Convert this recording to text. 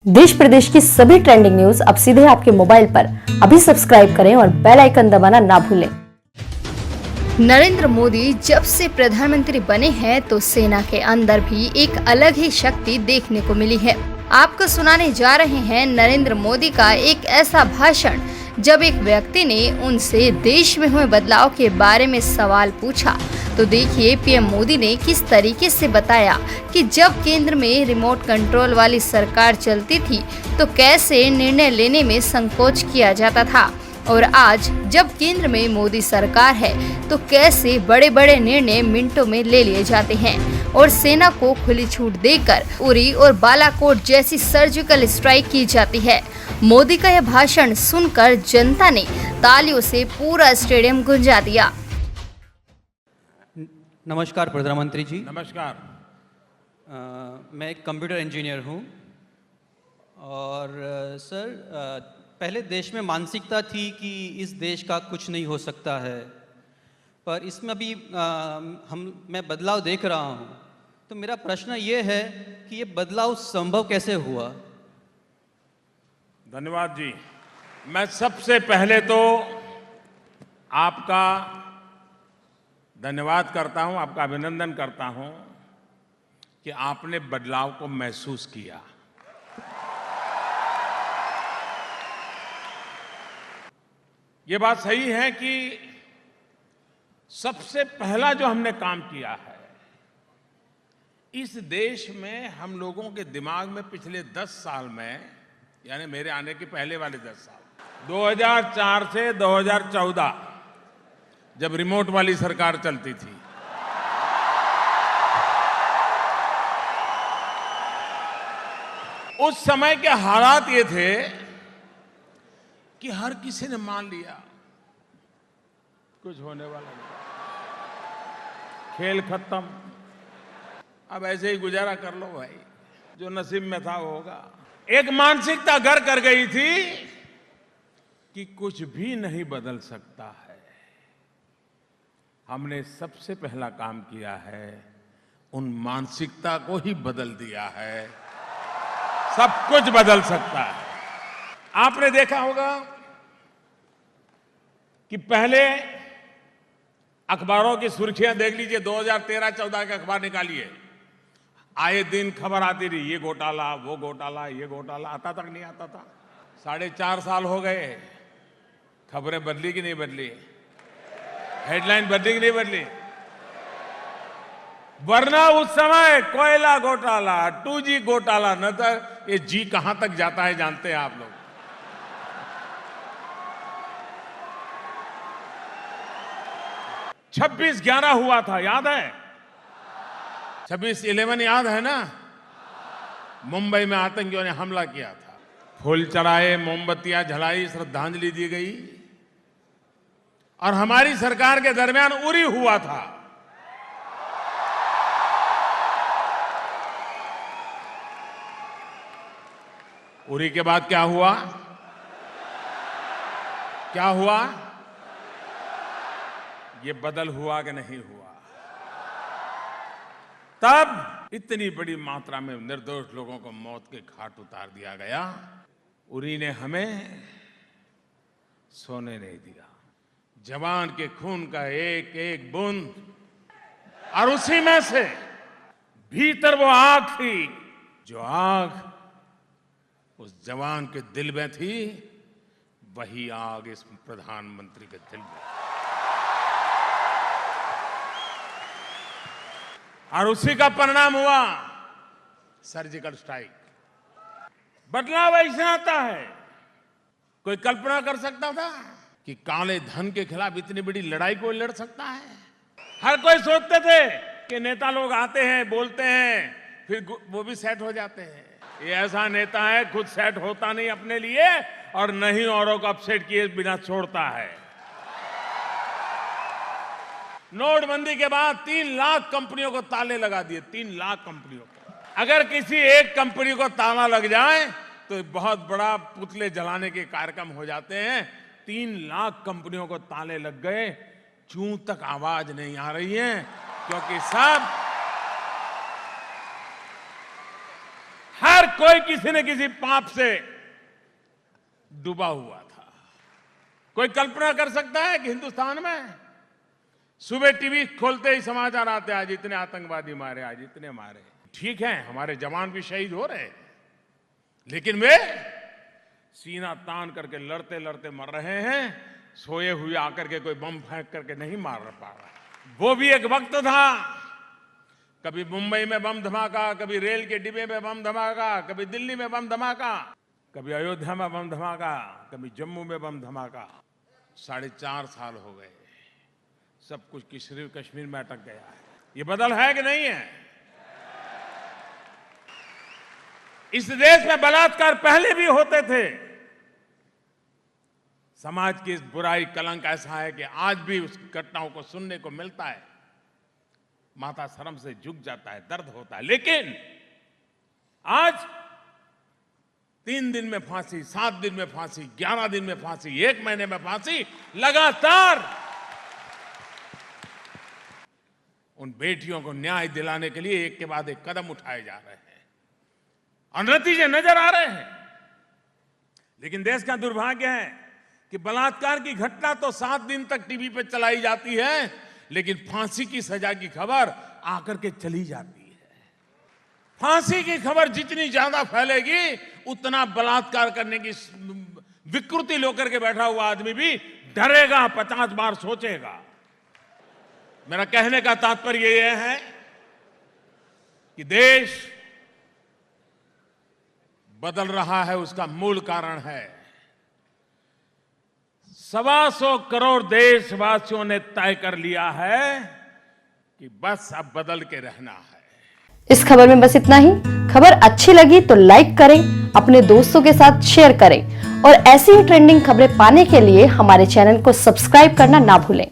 देश प्रदेश की सभी ट्रेंडिंग न्यूज अब सीधे आपके मोबाइल पर। अभी सब्सक्राइब करें और बेल आइकन दबाना ना भूलें। नरेंद्र मोदी जब से प्रधानमंत्री बने हैं तो सेना के अंदर भी एक अलग ही शक्ति देखने को मिली है। आपको सुनाने जा रहे हैं नरेंद्र मोदी का एक ऐसा भाषण जब एक व्यक्ति ने उनसे देश में हुए बदलाव के बारे में सवाल पूछा तो देखिए पीएम मोदी ने किस तरीके से बताया कि जब केंद्र में रिमोट कंट्रोल वाली सरकार चलती थी तो कैसे निर्णय लेने में संकोच किया जाता था और आज जब केंद्र में मोदी सरकार है तो कैसे बड़े बड़े निर्णय मिनटों में ले लिए जाते हैं और सेना को खुली छूट देकर उरी और बालाकोट जैसी सर्जिकल स्ट्राइक की जाती है। मोदी का यह भाषण सुनकर जनता ने तालियों से पूरा स्टेडियम गुंजा दिया। नमस्कार प्रधानमंत्री जी। नमस्कार। मैं एक कंप्यूटर इंजीनियर हूँ और सर पहले देश में मानसिकता थी कि इस देश का कुछ नहीं हो सकता है, पर इसमें अभी मैं बदलाव देख रहा हूँ। तो मेरा प्रश्न ये है कि ये बदलाव संभव कैसे हुआ? धन्यवाद जी। मैं सबसे पहले तो आपका धन्यवाद करता हूं, आपका अभिनंदन करता हूं कि आपने बदलाव को महसूस किया। ये बात सही है कि सबसे पहला जो हमने काम किया है, इस देश में हम लोगों के दिमाग में पिछले 10 साल में, यानी मेरे आने के पहले वाले 10 साल, 2004 से 2014 जब रिमोट वाली सरकार चलती थी, उस समय के हालात ये थे कि हर किसी ने मान लिया कुछ होने वाला नहीं, खेल खत्म, अब ऐसे ही गुजारा कर लो भाई, जो नसीब में था वो होगा। एक मानसिकता घर कर गई थी कि कुछ भी नहीं बदल सकता है। हमने सबसे पहला काम किया है, उन मानसिकता को ही बदल दिया है। सब कुछ बदल सकता है। आपने देखा होगा कि पहले अखबारों की सुर्खियां देख लीजिए, 2013-14 के अखबार निकालिए, आए दिन खबर आती रही, ये घोटाला, वो घोटाला, ये घोटाला, आता तक नहीं आता था। 4.5 साल हो गए, खबरें बदली कि नहीं बदली? हेडलाइन बदली कि नहीं बदली? वरना उस समय कोयला घोटाला, 2G घोटाला, न तो ये जी कहां तक जाता है जानते हैं आप लोग। 26/11 हुआ था, याद है? 26/11 याद है ना? मुंबई में आतंकियों ने हमला किया था, फूल चढ़ाए, मोमबत्तियां जलाई, श्रद्धांजलि दी गई, और हमारी सरकार के दरमियान उरी हुआ था। उरी के बाद क्या हुआ? क्या हुआ? ये बदल हुआ कि नहीं हुआ? तब इतनी बड़ी मात्रा में निर्दोष लोगों को मौत के घाट उतार दिया गया। उरी ने हमें सोने नहीं दिया, जवान के खून का एक एक बूंद, और उसी में से भीतर वो आग थी, जो आग उस जवान के दिल में थी, वही आग इस प्रधानमंत्री के दिल में, और उसी का परिणाम हुआ सर्जिकल स्ट्राइक। बदलाव ऐसे आता है, कोई कल्पना कर सकता था कि काले धन के खिलाफ इतनी बड़ी लड़ाई कोई लड़ सकता है? हर कोई सोचते थे कि नेता लोग आते हैं, बोलते हैं, फिर वो भी सेट हो जाते हैं। ये ऐसा नेता है, खुद सेट होता नहीं अपने लिए और नहीं औरों को अपसेट किए बिना छोड़ता है। नोटबंदी के बाद 3 लाख कंपनियों को ताले लगा दिए, 3 लाख कंपनियों को। अगर किसी एक कंपनी को ताला लग जाए तो बहुत बड़ा पुतले जलाने के कार्यक्रम हो जाते हैं। 3 लाख कंपनियों को ताले लग गए, चूं तक आवाज नहीं आ रही है, क्योंकि सब हर हर कोई किसी न किसी पाप से डूबा हुआ था। कोई कल्पना कर सकता है कि हिंदुस्तान में सुबह टीवी खोलते ही समाचार आते, आज इतने आतंकवादी मारे, आज इतने मारे। ठीक है, हमारे जवान भी शहीद हो रहे हैं, लेकिन वे सीना तान करके लड़ते लड़ते मर रहे हैं। सोए हुए आकर के कोई बम फेंक करके नहीं मार पा रहा। वो भी एक वक्त था, कभी मुंबई में बम धमाका, कभी रेल के डिब्बे में बम धमाका, कभी दिल्ली में बम धमाका, कभी अयोध्या में बम धमाका, कभी जम्मू में बम धमाका। 4.5 साल हो गए, सब कुछ कश्मीर में अटक गया है। ये बदल है कि नहीं है? इस देश में बलात्कार पहले भी होते थे। समाज की इस बुराई कलंक ऐसा है कि आज भी उस घटनाओं को सुनने को मिलता है, माथा शर्म से झुक जाता है, दर्द होता है। लेकिन आज 3 दिन में फांसी, 7 दिन में फांसी, 11 दिन में फांसी, 1 महीने में फांसी, लगातार उन बेटियों को न्याय दिलाने के लिए एक के बाद एक कदम उठाए जा रहे हैं और नतीजे नजर आ रहे हैं। लेकिन देश का दुर्भाग्य है कि बलात्कार की घटना तो 7 दिन तक टीवी पर चलाई जाती है, लेकिन फांसी की सजा की खबर आकर के चली जाती है। फांसी की खबर जितनी ज्यादा फैलेगी, उतना बलात्कार करने की विकृति लेकर के बैठा हुआ आदमी भी डरेगा, 50 बार सोचेगा। मेरा कहने का तात्पर्य यह है कि देश बदल रहा है, उसका मूल कारण है 125 करोड़ देशवासियों ने तय कर लिया है कि बस अब बदल के रहना है। इस खबर में बस इतना ही। खबर अच्छी लगी तो लाइक करें, अपने दोस्तों के साथ शेयर करें और ऐसी ही ट्रेंडिंग खबरें पाने के लिए हमारे चैनल को सब्सक्राइब करना ना भूलें।